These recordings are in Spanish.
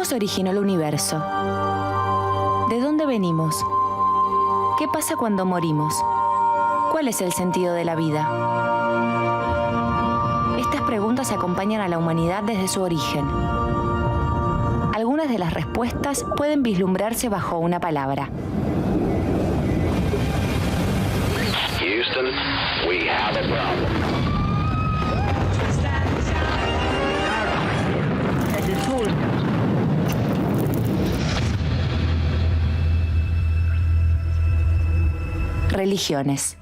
se originó el universo? ¿De dónde venimos? ¿Qué pasa cuando morimos? ¿Cuál es el sentido de la vida? Estas preguntas acompañan a la humanidad desde su origen. Algunas de las respuestas pueden vislumbrarse bajo una palabra. Houston, we have a problem. Religiones.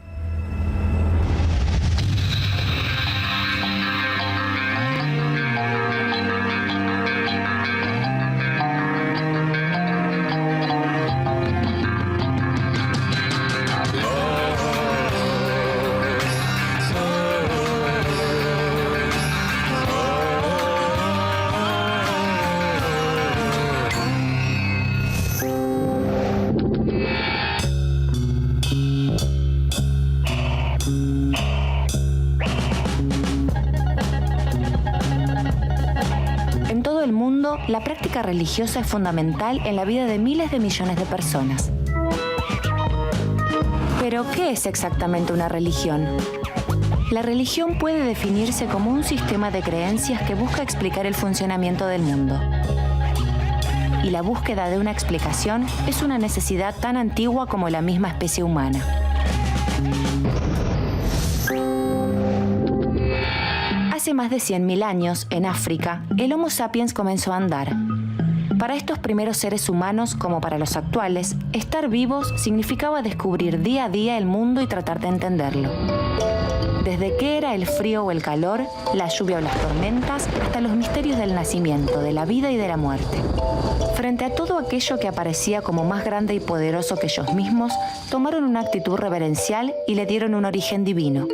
En todo el mundo, la práctica religiosa es fundamental en la vida de miles de millones de personas. Pero, ¿qué es exactamente una religión? La religión puede definirse como un sistema de creencias que busca explicar el funcionamiento del mundo. Y la búsqueda de una explicación es una necesidad tan antigua como la misma especie humana. Hace más de 100.000 años, en África, el Homo sapiens comenzó a andar. Para estos primeros seres humanos, como para los actuales, estar vivos significaba descubrir día a día el mundo y tratar de entenderlo. Desde qué era el frío o el calor, la lluvia o las tormentas, hasta los misterios del nacimiento, de la vida y de la muerte. Frente a todo aquello que aparecía como más grande y poderoso que ellos mismos, tomaron una actitud reverencial y le dieron un origen divino.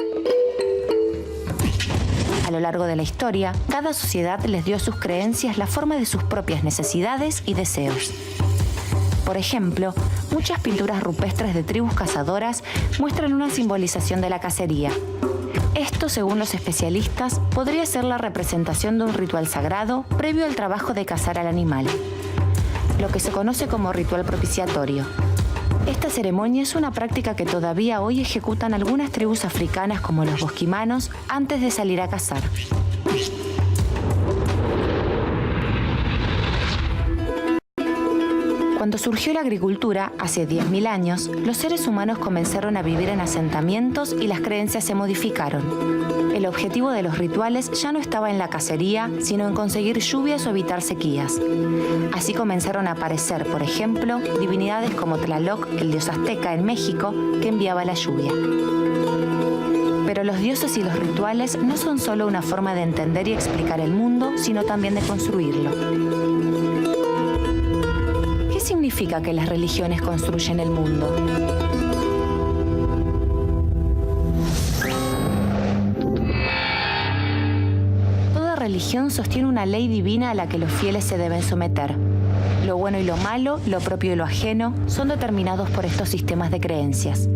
A lo largo de la historia, cada sociedad les dio a sus creencias la forma de sus propias necesidades y deseos. Por ejemplo, muchas pinturas rupestres de tribus cazadoras muestran una simbolización de la cacería. Esto, según los especialistas, podría ser la representación de un ritual sagrado previo al trabajo de cazar al animal, lo que se conoce como ritual propiciatorio. Esta ceremonia es una práctica que todavía hoy ejecutan algunas tribus africanas como los bosquimanos antes de salir a cazar. Cuando surgió la agricultura, hace 10.000 años, los seres humanos comenzaron a vivir en asentamientos y las creencias se modificaron. El objetivo de los rituales ya no estaba en la cacería, sino en conseguir lluvias o evitar sequías. Así comenzaron a aparecer, por ejemplo, divinidades como Tlaloc, el dios azteca en México, que enviaba la lluvia. Pero los dioses y los rituales no son solo una forma de entender y explicar el mundo, sino también de construirlo. ¿Qué significa que las religiones construyen el mundo? Toda religión sostiene una ley divina a la que los fieles se deben someter. Lo bueno y lo malo, lo propio y lo ajeno, son determinados por estos sistemas de creencias.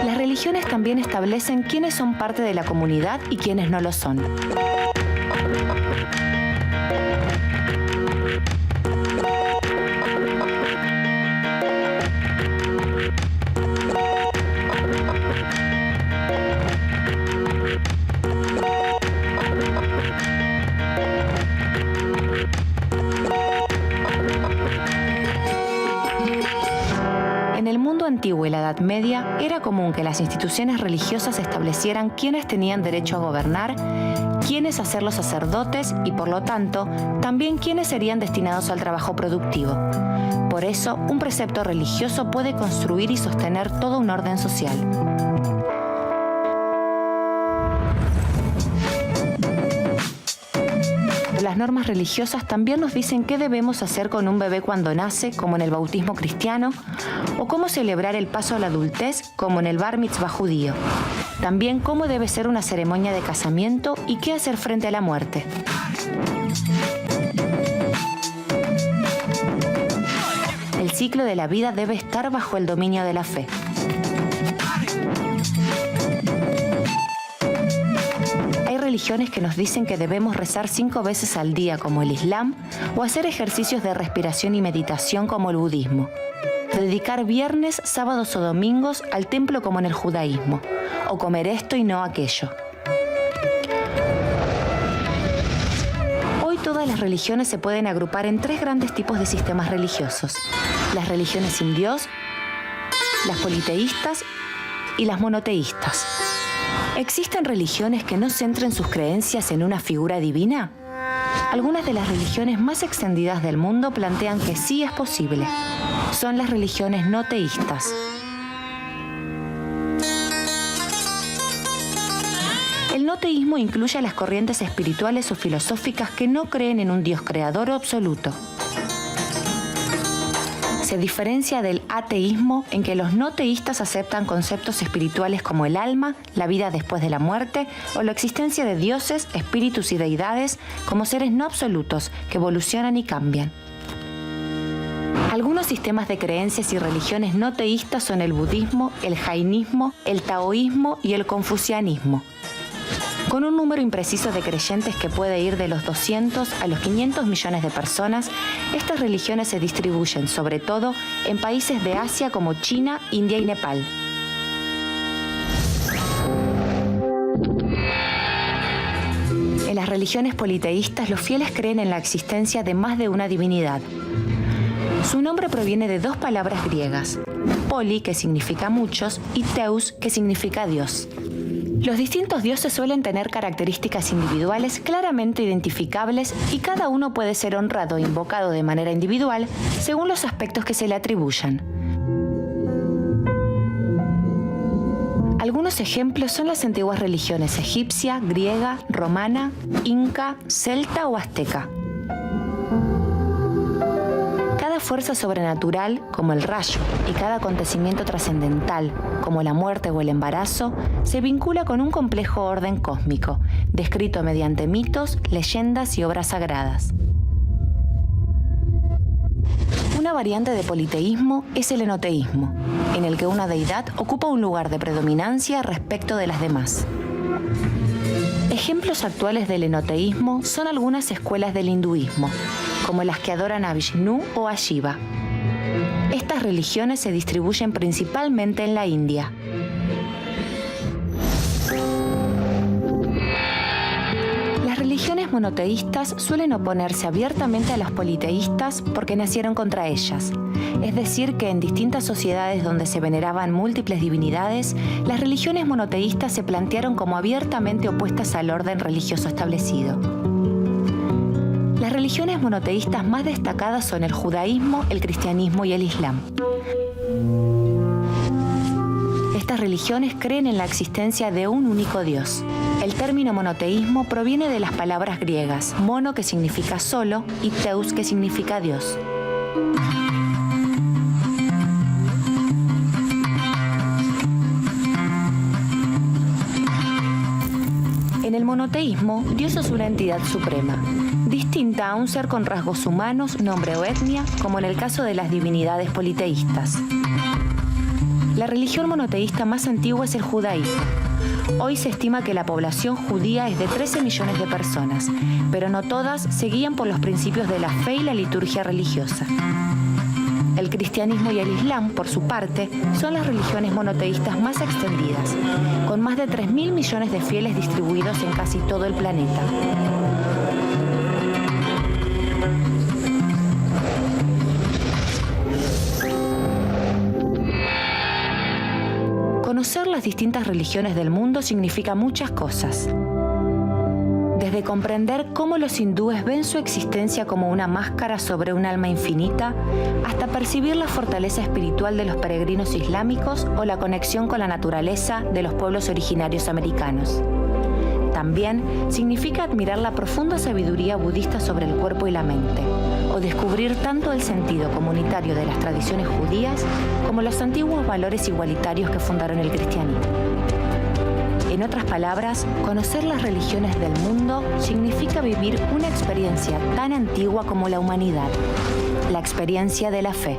Las religiones también establecen quiénes son parte de la comunidad y quiénes no lo son. En el mundo antiguo y la Edad Media, era común que las instituciones religiosas establecieran quiénes tenían derecho a gobernar, quiénes a ser los sacerdotes y, por lo tanto, también quiénes serían destinados al trabajo productivo. Por eso, un precepto religioso puede construir y sostener todo un orden social. Las normas religiosas también nos dicen qué debemos hacer con un bebé cuando nace, como en el bautismo cristiano, o cómo celebrar el paso a la adultez, como en el bar mitzvah judío. También cómo debe ser una ceremonia de casamiento y qué hacer frente a la muerte. El ciclo de la vida debe estar bajo el dominio de la fe. religiones que nos dicen que debemos rezar 5 veces al día como el Islam o hacer ejercicios de respiración y meditación como el budismo. Dedicar viernes, sábados o domingos al templo como en el judaísmo, o comer esto y no aquello. Hoy todas las religiones se pueden agrupar en 3 grandes tipos de sistemas religiosos: las religiones sin Dios, las politeístas y las monoteístas. ¿Existen religiones que no centren sus creencias en una figura divina? Algunas de las religiones más extendidas del mundo plantean que sí es posible. Son las religiones no teístas. El no teísmo incluye a las corrientes espirituales o filosóficas que no creen en un Dios creador o absoluto. Se diferencia del ateísmo en que los no teístas aceptan conceptos espirituales como el alma, la vida después de la muerte o la existencia de dioses, espíritus y deidades como seres no absolutos que evolucionan y cambian. Algunos sistemas de creencias y religiones no teístas son el budismo, el jainismo, el taoísmo y el confucianismo. Con un número impreciso de creyentes que puede ir de los 200 a los 500 millones de personas, estas religiones se distribuyen sobre todo en países de Asia como China, India y Nepal. En las religiones politeístas, los fieles creen en la existencia de más de una divinidad. Su nombre proviene de 2 palabras griegas: poli, que significa muchos, y teus, que significa Dios. Los distintos dioses suelen tener características individuales claramente identificables y cada uno puede ser honrado e invocado de manera individual según los aspectos que se le atribuyan. Algunos ejemplos son las antiguas religiones egipcia, griega, romana, inca, celta o azteca. Cada fuerza sobrenatural, como el rayo, y cada acontecimiento trascendental, como la muerte o el embarazo, se vincula con un complejo orden cósmico, descrito mediante mitos, leyendas y obras sagradas. Una variante de politeísmo es el enoteísmo, en el que una deidad ocupa un lugar de predominancia respecto de las demás. Ejemplos actuales del enoteísmo son algunas escuelas del hinduismo, como las que adoran a Vishnu o a Shiva. Estas religiones se distribuyen principalmente en la India. Las religiones monoteístas suelen oponerse abiertamente a las politeístas porque nacieron contra ellas. Es decir, que en distintas sociedades donde se veneraban múltiples divinidades, las religiones monoteístas se plantearon como abiertamente opuestas al orden religioso establecido. Las religiones monoteístas más destacadas son el judaísmo, el cristianismo y el islam. Estas religiones creen en la existencia de un único Dios. El término monoteísmo proviene de las palabras griegas, mono, que significa solo, y teus, que significa Dios. En el monoteísmo, Dios es una entidad suprema, distinta a un ser con rasgos humanos, nombre o etnia, como en el caso de las divinidades politeístas. La religión monoteísta más antigua es el judaísmo. Hoy se estima que la población judía es de 13 millones de personas, pero no todas se guían por los principios de la fe y la liturgia religiosa. El cristianismo y el islam, por su parte, son las religiones monoteístas más extendidas, con más de 3.000 millones de fieles distribuidos en casi todo el planeta. Conocer las distintas religiones del mundo significa muchas cosas. Desde comprender cómo los hindúes ven su existencia como una máscara sobre un alma infinita, hasta percibir la fortaleza espiritual de los peregrinos islámicos o la conexión con la naturaleza de los pueblos originarios americanos. También significa admirar la profunda sabiduría budista sobre el cuerpo y la mente, o descubrir tanto el sentido comunitario de las tradiciones judías como los antiguos valores igualitarios que fundaron el cristianismo. En otras palabras, conocer las religiones del mundo significa vivir una experiencia tan antigua como la humanidad, la experiencia de la fe.